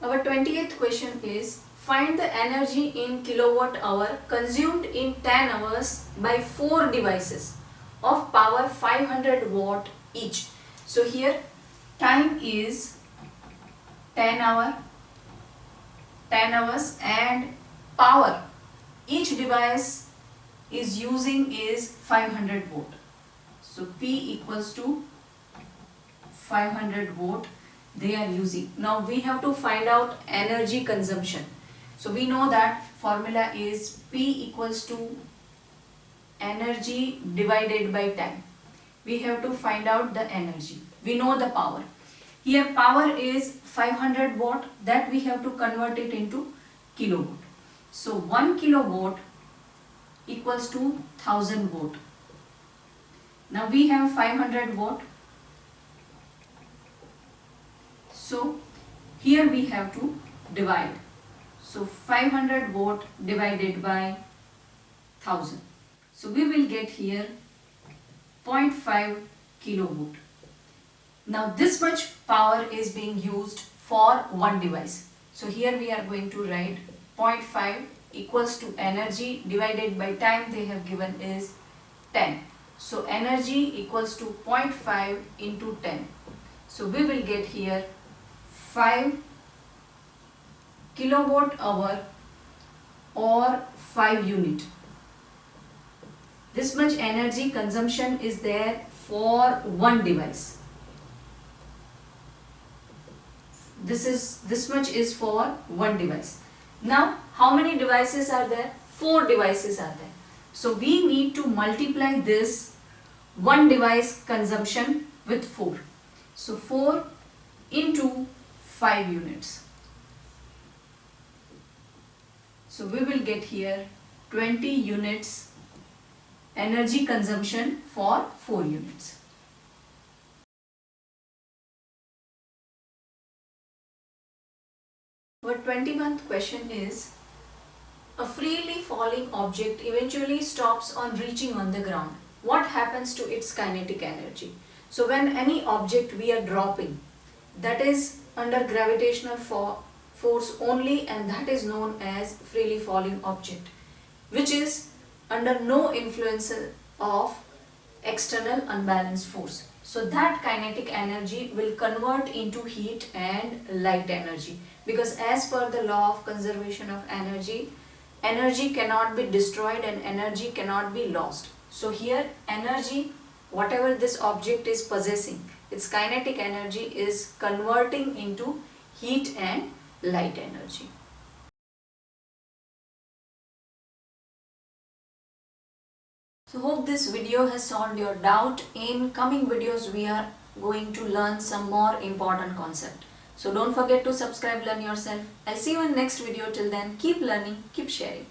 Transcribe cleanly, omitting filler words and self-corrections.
Our 20th question is, find the energy in kilowatt hour consumed in 10 hours by 4 devices of power 500 watt each. So here time is 10 hours and power each device is using is 500 watt. So P equals to 500 watt they are using. Now we have to find out energy consumption. So we know that formula is P equals to energy divided by time. We have to find out the energy. We know the power. Here power is 500 watt, that we have to convert it into kilowatt. So 1 kilowatt equals to 1000 watt. Now we have 500 watt. So here we have to divide. So 500 watt divided by 1000. So we will get here 0.5 kilowatt. Now this much power is being used for one device. So here we are going to write 0.5 equals to energy divided by time they have given is 10. So energy equals to 0.5 into 10. So we will get here 5 kilowatt hour or 5 unit. This much energy consumption is there for one device. This much is for one device. Now how many devices are there? 4 devices are there. So we need to multiply this one device consumption with 4. So 4 into 5 units. So we will get here 20 units energy consumption for 4 units. Our 21st question is, a freely falling object eventually stops on reaching on the ground. What happens to its kinetic energy? So when any object we are dropping, that is under gravitational force only, and that is known as freely falling object, which is under no influence of external unbalanced force. So that kinetic energy will convert into heat and light energy, because as per the law of conservation of energy, energy cannot be destroyed and energy cannot be lost. So here energy, whatever this object is possessing, its kinetic energy is converting into heat and light energy. So hope this video has solved your doubt. In coming videos we are going to learn some more important concept. So don't forget to subscribe, learn yourself. I'll see you in next video. Till then, keep learning, keep sharing.